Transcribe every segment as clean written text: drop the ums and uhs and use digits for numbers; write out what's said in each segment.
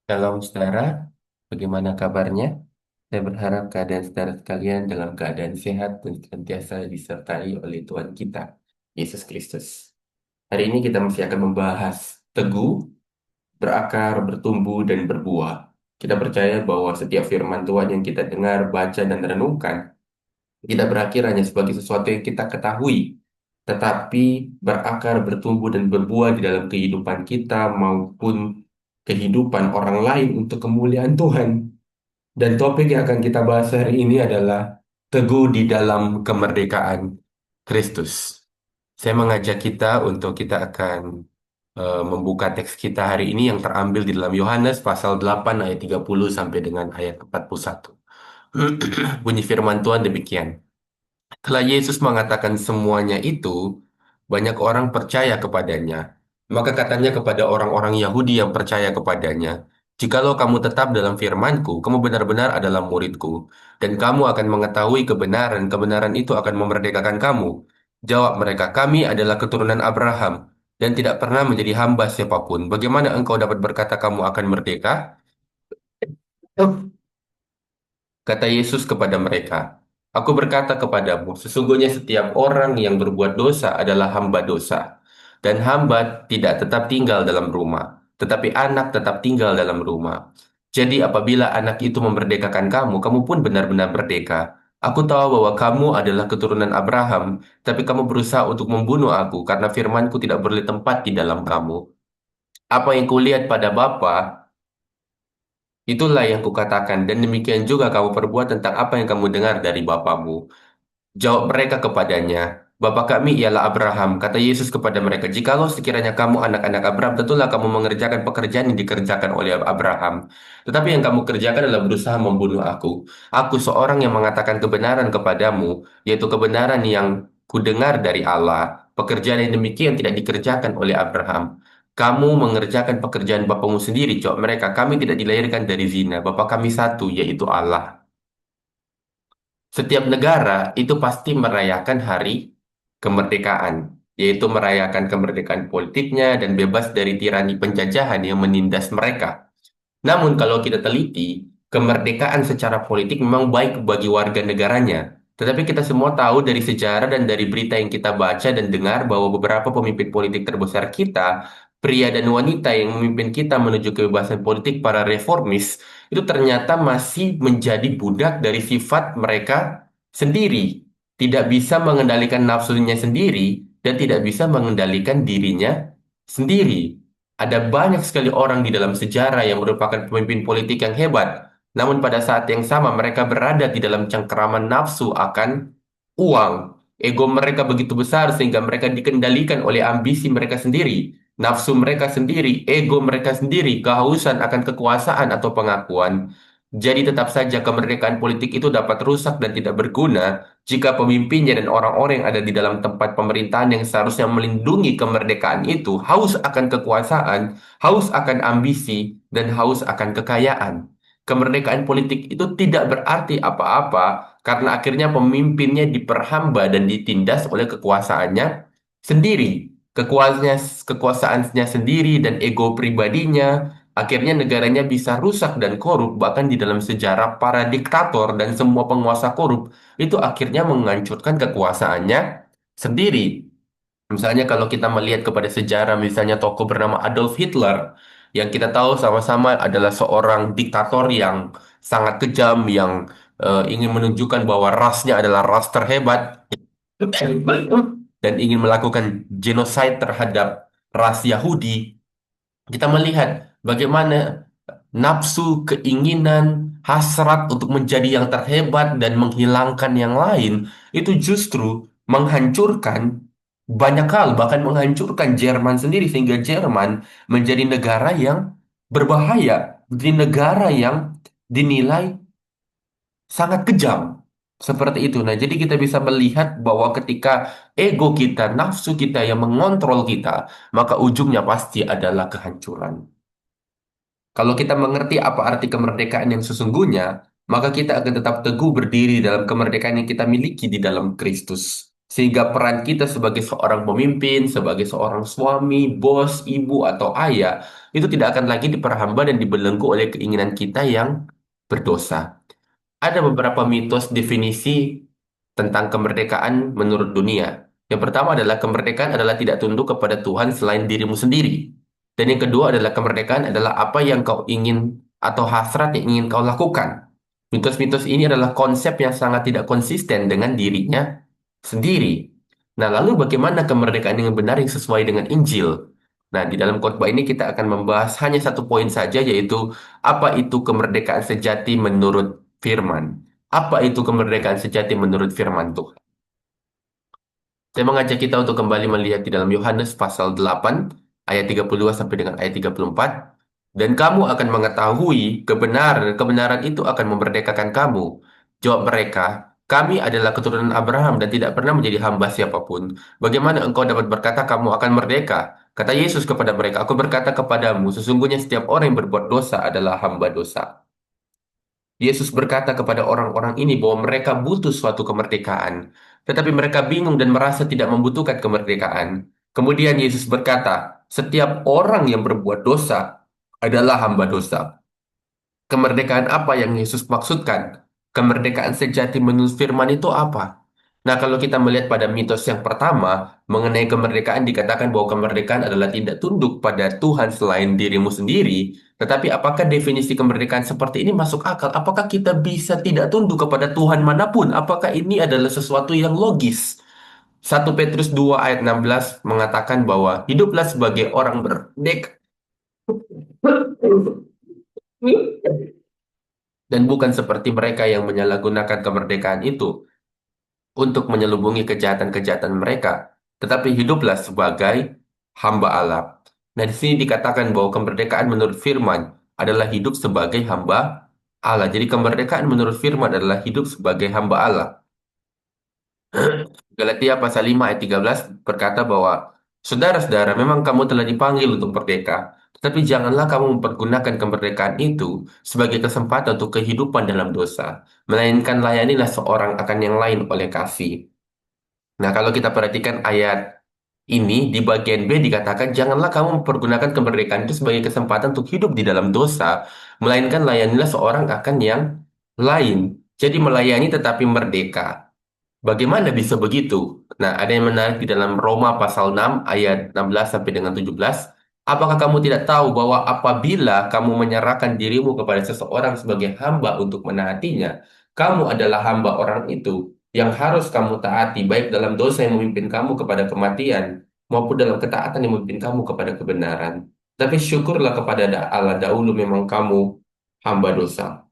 Shalom saudara, bagaimana kabarnya? Saya berharap keadaan saudara sekalian dalam keadaan sehat dan senantiasa disertai oleh Tuhan kita, Yesus Kristus. Hari ini kita masih akan membahas teguh, berakar, bertumbuh, dan berbuah. Kita percaya bahwa setiap firman Tuhan yang kita dengar, baca, dan renungkan tidak berakhir hanya sebagai sesuatu yang kita ketahui, tetapi berakar, bertumbuh, dan berbuah di dalam kehidupan kita maupun kehidupan orang lain untuk kemuliaan Tuhan. Dan topik yang akan kita bahas hari ini adalah teguh di dalam kemerdekaan Kristus. Saya mengajak kita untuk kita akan membuka teks kita hari ini yang terambil di dalam Yohanes pasal 8 ayat 30 sampai dengan ayat 41. Bunyi firman Tuhan demikian. Setelah Yesus mengatakan semuanya itu, banyak orang percaya kepadanya. Maka katanya kepada orang-orang Yahudi yang percaya kepadanya, "Jikalau kamu tetap dalam firman-Ku, kamu benar-benar adalah murid-Ku, dan kamu akan mengetahui kebenaran, kebenaran itu akan memerdekakan kamu." Jawab mereka, "Kami adalah keturunan Abraham, dan tidak pernah menjadi hamba siapapun. Bagaimana engkau dapat berkata kamu akan merdeka?" Kata Yesus kepada mereka, "Aku berkata kepadamu, sesungguhnya setiap orang yang berbuat dosa adalah hamba dosa. Dan hamba tidak tetap tinggal dalam rumah, tetapi anak tetap tinggal dalam rumah. Jadi apabila anak itu memerdekakan kamu, kamu pun benar-benar merdeka. Aku tahu bahwa kamu adalah keturunan Abraham, tapi kamu berusaha untuk membunuh aku karena firmanku tidak bertempat di dalam kamu. Apa yang kulihat pada Bapa, itulah yang kukatakan, dan demikian juga kamu perbuat tentang apa yang kamu dengar dari bapamu." Jawab mereka kepadanya, "Bapa kami ialah Abraham." Kata Yesus kepada mereka, "Jikalau sekiranya kamu anak-anak Abraham, tentulah kamu mengerjakan pekerjaan yang dikerjakan oleh Abraham. Tetapi yang kamu kerjakan adalah berusaha membunuh aku. Aku seorang yang mengatakan kebenaran kepadamu, yaitu kebenaran yang kudengar dari Allah. Pekerjaan yang demikian tidak dikerjakan oleh Abraham. Kamu mengerjakan pekerjaan bapamu sendiri." Jawab mereka, "Kami tidak dilahirkan dari zina. Bapa kami satu, yaitu Allah." Setiap negara itu pasti merayakan hari kemerdekaan, yaitu merayakan kemerdekaan politiknya dan bebas dari tirani penjajahan yang menindas mereka. Namun kalau kita teliti, kemerdekaan secara politik memang baik bagi warga negaranya. Tetapi kita semua tahu dari sejarah dan dari berita yang kita baca dan dengar bahwa beberapa pemimpin politik terbesar kita, pria dan wanita yang memimpin kita menuju kebebasan politik, para reformis, itu ternyata masih menjadi budak dari sifat mereka sendiri. Tidak bisa mengendalikan nafsunya sendiri dan tidak bisa mengendalikan dirinya sendiri. Ada banyak sekali orang di dalam sejarah yang merupakan pemimpin politik yang hebat, namun pada saat yang sama mereka berada di dalam cengkeraman nafsu akan uang. Ego mereka begitu besar sehingga mereka dikendalikan oleh ambisi mereka sendiri, nafsu mereka sendiri, ego mereka sendiri, kehausan akan kekuasaan atau pengakuan. Jadi tetap saja kemerdekaan politik itu dapat rusak dan tidak berguna jika pemimpinnya dan orang-orang yang ada di dalam tempat pemerintahan yang seharusnya melindungi kemerdekaan itu haus akan kekuasaan, haus akan ambisi, dan haus akan kekayaan. Kemerdekaan politik itu tidak berarti apa-apa karena akhirnya pemimpinnya diperhamba dan ditindas oleh kekuasaannya sendiri. Kekuasaannya sendiri dan ego pribadinya, akhirnya negaranya bisa rusak dan korup. Bahkan di dalam sejarah para diktator dan semua penguasa korup itu akhirnya menghancurkan kekuasaannya sendiri. Misalnya kalau kita melihat kepada sejarah, misalnya tokoh bernama Adolf Hitler, yang kita tahu sama-sama adalah seorang diktator yang sangat kejam, yang ingin menunjukkan bahwa rasnya adalah ras terhebat, dan ingin melakukan genosida terhadap ras Yahudi. Kita melihat bagaimana nafsu, keinginan, hasrat untuk menjadi yang terhebat dan menghilangkan yang lain itu justru menghancurkan banyak hal, bahkan menghancurkan Jerman sendiri sehingga Jerman menjadi negara yang berbahaya, menjadi negara yang dinilai sangat kejam. Seperti itu. Nah, jadi kita bisa melihat bahwa ketika ego kita, nafsu kita yang mengontrol kita, maka ujungnya pasti adalah kehancuran. Kalau kita mengerti apa arti kemerdekaan yang sesungguhnya, maka kita akan tetap teguh berdiri dalam kemerdekaan yang kita miliki di dalam Kristus. Sehingga peran kita sebagai seorang pemimpin, sebagai seorang suami, bos, ibu, atau ayah, itu tidak akan lagi diperhamba dan dibelenggu oleh keinginan kita yang berdosa. Ada beberapa mitos definisi tentang kemerdekaan menurut dunia. Yang pertama adalah kemerdekaan adalah tidak tunduk kepada Tuhan selain dirimu sendiri. Dan yang kedua adalah kemerdekaan adalah apa yang kau ingin atau hasrat yang ingin kau lakukan. Mitos-mitos ini adalah konsep yang sangat tidak konsisten dengan dirinya sendiri. Nah, lalu bagaimana kemerdekaan yang benar yang sesuai dengan Injil? Nah, di dalam khotbah ini kita akan membahas hanya satu poin saja, yaitu apa itu kemerdekaan sejati menurut firman. Apa itu kemerdekaan sejati menurut firman Tuhan? Saya mengajak kita untuk kembali melihat di dalam Yohanes pasal 8 ayat 32 sampai dengan ayat 34. Dan kamu akan mengetahui kebenaran, kebenaran itu akan memerdekakan kamu. Jawab mereka, kami adalah keturunan Abraham dan tidak pernah menjadi hamba siapapun. Bagaimana engkau dapat berkata kamu akan merdeka? Kata Yesus kepada mereka, aku berkata kepadamu, sesungguhnya setiap orang yang berbuat dosa adalah hamba dosa. Yesus berkata kepada orang-orang ini bahwa mereka butuh suatu kemerdekaan, tetapi mereka bingung dan merasa tidak membutuhkan kemerdekaan. Kemudian Yesus berkata, setiap orang yang berbuat dosa adalah hamba dosa. Kemerdekaan apa yang Yesus maksudkan? Kemerdekaan sejati menurut firman itu apa? Nah, kalau kita melihat pada mitos yang pertama, mengenai kemerdekaan dikatakan bahwa kemerdekaan adalah tidak tunduk pada Tuhan selain dirimu sendiri. Tetapi apakah definisi kemerdekaan seperti ini masuk akal? Apakah kita bisa tidak tunduk kepada Tuhan manapun? Apakah ini adalah sesuatu yang logis? 1 Petrus 2 ayat 16 mengatakan bahwa hiduplah sebagai orang merdeka dan bukan seperti mereka yang menyalahgunakan kemerdekaan itu untuk menyelubungi kejahatan-kejahatan mereka, tetapi hiduplah sebagai hamba Allah. Nah, di sini dikatakan bahwa kemerdekaan menurut firman adalah hidup sebagai hamba Allah. Jadi kemerdekaan menurut firman adalah hidup sebagai hamba Allah. Galatia pasal 5 ayat 13 berkata bahwa saudara-saudara, memang kamu telah dipanggil untuk merdeka, tetapi janganlah kamu mempergunakan kemerdekaan itu sebagai kesempatan untuk kehidupan dalam dosa, melainkan layanilah seorang akan yang lain oleh kasih. Nah, kalau kita perhatikan ayat ini di bagian B dikatakan, janganlah kamu mempergunakan kemerdekaan itu sebagai kesempatan untuk hidup di dalam dosa, melainkan layanilah seorang akan yang lain. Jadi melayani tetapi merdeka. Bagaimana bisa begitu? Nah, ada yang menarik di dalam Roma pasal 6 ayat 16 sampai dengan 17. Apakah kamu tidak tahu bahwa apabila kamu menyerahkan dirimu kepada seseorang sebagai hamba untuk menaatinya, kamu adalah hamba orang itu yang harus kamu taati, baik dalam dosa yang memimpin kamu kepada kematian, maupun dalam ketaatan yang memimpin kamu kepada kebenaran. Tapi syukurlah kepada Allah, dahulu memang kamu hamba dosa.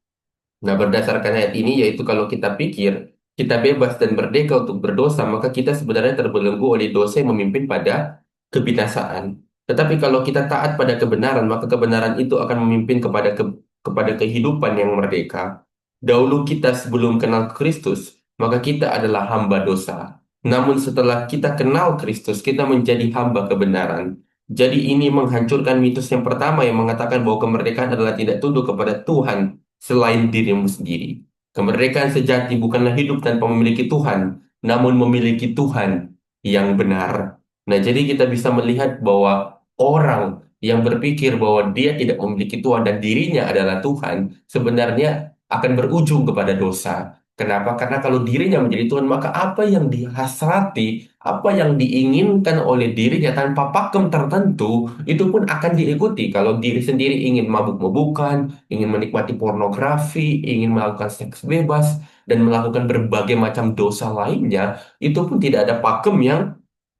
Nah, berdasarkan ayat ini, yaitu kalau kita pikir kita bebas dan merdeka untuk berdosa, maka kita sebenarnya terbelenggu oleh dosa yang memimpin pada kebinasaan. Tetapi kalau kita taat pada kebenaran, maka kebenaran itu akan memimpin kepada kehidupan yang merdeka. Dahulu kita sebelum kenal Kristus, maka kita adalah hamba dosa. Namun setelah kita kenal Kristus, kita menjadi hamba kebenaran. Jadi ini menghancurkan mitos yang pertama yang mengatakan bahwa kemerdekaan adalah tidak tunduk kepada Tuhan selain dirimu sendiri. Kemerdekaan sejati bukanlah hidup tanpa memiliki Tuhan, namun memiliki Tuhan yang benar. Nah, jadi kita bisa melihat bahwa orang yang berpikir bahwa dia tidak memiliki Tuhan dan dirinya adalah Tuhan, sebenarnya akan berujung kepada dosa. Kenapa? Karena kalau dirinya menjadi Tuhan, maka apa yang dihasrati, apa yang diinginkan oleh dirinya tanpa pakem tertentu, itu pun akan diikuti. Kalau diri sendiri ingin mabuk-mabukan, ingin menikmati pornografi, ingin melakukan seks bebas, dan melakukan berbagai macam dosa lainnya, itu pun tidak ada pakem yang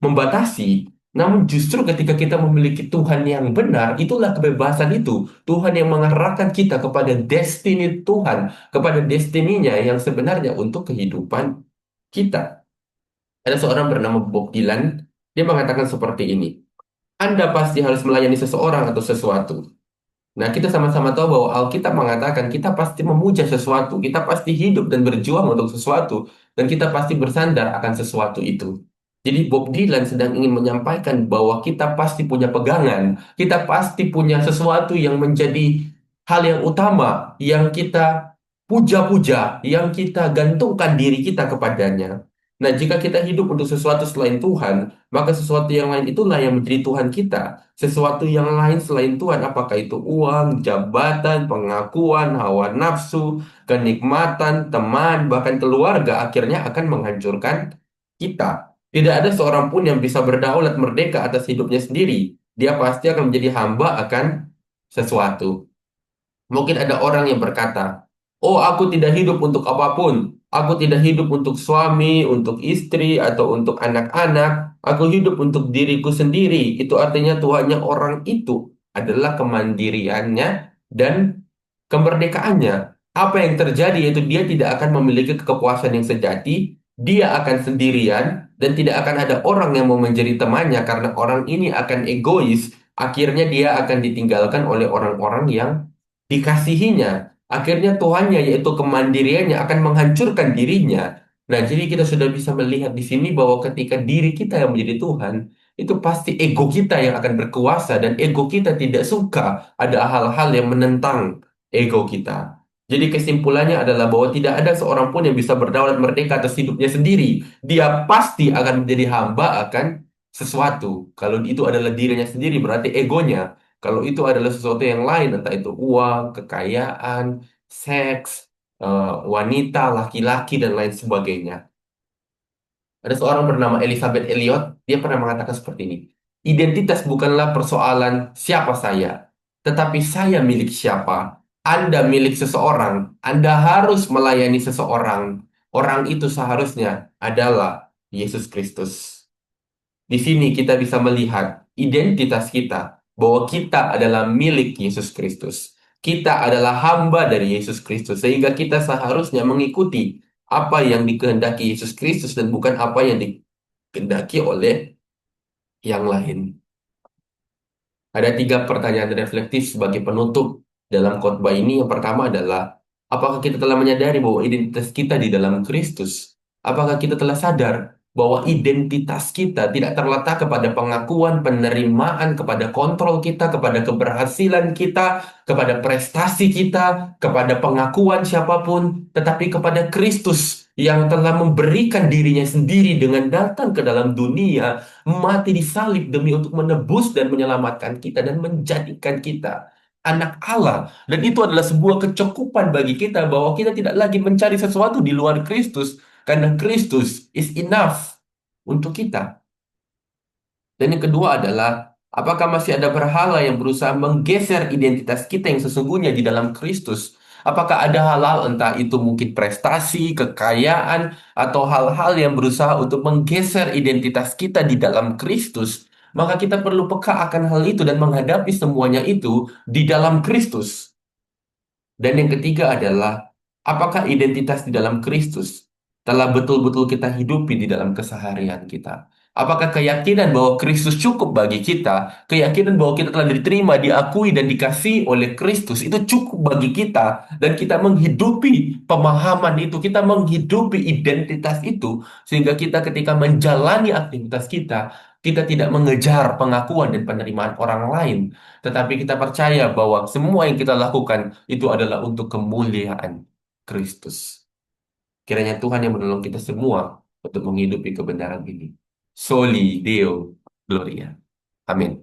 membatasi. Namun justru ketika kita memiliki Tuhan yang benar, itulah kebebasan itu. Tuhan yang mengarahkan kita kepada destiny Tuhan, kepada destininya yang sebenarnya untuk kehidupan kita. Ada seorang bernama Bob Dylan, dia mengatakan seperti ini. Anda pasti harus melayani seseorang atau sesuatu. Nah, kita sama-sama tahu bahwa Alkitab mengatakan kita pasti memuja sesuatu, kita pasti hidup dan berjuang untuk sesuatu, dan kita pasti bersandar akan sesuatu itu. Jadi Bob Dylan sedang ingin menyampaikan bahwa kita pasti punya pegangan, kita pasti punya sesuatu yang menjadi hal yang utama, yang kita puja-puja, yang kita gantungkan diri kita kepadanya. Nah, jika kita hidup untuk sesuatu selain Tuhan, maka sesuatu yang lain itulah yang menjadi Tuhan kita. Sesuatu yang lain selain Tuhan, apakah itu uang, jabatan, pengakuan, hawa nafsu, kenikmatan, teman, bahkan keluarga, akhirnya akan menghancurkan kita. Tidak ada seorang pun yang bisa berdaulat merdeka atas hidupnya sendiri. Dia pasti akan menjadi hamba akan sesuatu. Mungkin ada orang yang berkata, "Oh, aku tidak hidup untuk apapun. Aku tidak hidup untuk suami, untuk istri, atau untuk anak-anak. Aku hidup untuk diriku sendiri." Itu artinya tuhannya orang itu adalah kemandiriannya dan kemerdekaannya. Apa yang terjadi yaitu dia tidak akan memiliki kepuasan yang sejati, dia akan sendirian, dan tidak akan ada orang yang mau menjadi temannya karena orang ini akan egois. Akhirnya dia akan ditinggalkan oleh orang-orang yang dikasihinya. Akhirnya Tuhannya yaitu kemandiriannya akan menghancurkan dirinya. Nah, jadi kita sudah bisa melihat di sini bahwa ketika diri kita yang menjadi Tuhan, itu pasti ego kita yang akan berkuasa dan ego kita tidak suka ada hal-hal yang menentang ego kita. Jadi kesimpulannya adalah bahwa tidak ada seorang pun yang bisa berdaulat merdeka atas hidupnya sendiri. Dia pasti akan menjadi hamba akan sesuatu. Kalau itu adalah dirinya sendiri, berarti egonya. Kalau itu adalah sesuatu yang lain, entah itu uang, kekayaan, seks, wanita, laki-laki, dan lain sebagainya. Ada seorang bernama Elizabeth Elliot, dia pernah mengatakan seperti ini. Identitas bukanlah persoalan siapa saya, tetapi saya milik siapa. Anda milik seseorang, Anda harus melayani seseorang. Orang itu seharusnya adalah Yesus Kristus. Di sini kita bisa melihat identitas kita, bahwa kita adalah milik Yesus Kristus. Kita adalah hamba dari Yesus Kristus, sehingga kita seharusnya mengikuti apa yang dikehendaki Yesus Kristus dan bukan apa yang dikehendaki oleh yang lain. Ada tiga pertanyaan reflektif sebagai penutup dalam khotbah ini. Yang pertama adalah, apakah kita telah menyadari bahwa identitas kita di dalam Kristus? Apakah kita telah sadar bahwa identitas kita tidak terletak kepada pengakuan, penerimaan, kepada kontrol kita, kepada keberhasilan kita, kepada prestasi kita, kepada pengakuan siapapun, tetapi kepada Kristus yang telah memberikan dirinya sendiri dengan datang ke dalam dunia, mati di salib demi untuk menebus dan menyelamatkan kita dan menjadikan kita anak Allah. Dan itu adalah sebuah kecukupan bagi kita bahwa kita tidak lagi mencari sesuatu di luar Kristus karena Kristus is enough untuk kita. Dan yang kedua adalah, apakah masih ada berhala yang berusaha menggeser identitas kita yang sesungguhnya di dalam Kristus? Apakah ada hal-hal, entah itu mungkin prestasi, kekayaan, atau hal-hal yang berusaha untuk menggeser identitas kita di dalam Kristus? Maka kita perlu peka akan hal itu dan menghadapi semuanya itu di dalam Kristus. Dan yang ketiga adalah, apakah identitas di dalam Kristus telah betul-betul kita hidupi di dalam keseharian kita? Apakah keyakinan bahwa Kristus cukup bagi kita, keyakinan bahwa kita telah diterima, diakui, dan dikasihi oleh Kristus, itu cukup bagi kita, dan kita menghidupi pemahaman itu, kita menghidupi identitas itu, sehingga kita ketika menjalani aktivitas kita, kita tidak mengejar pengakuan dan penerimaan orang lain, tetapi kita percaya bahwa semua yang kita lakukan itu adalah untuk kemuliaan Kristus. Kiranya Tuhan yang menolong kita semua untuk menghidupi kebenaran ini. Soli Deo Gloria. Amin.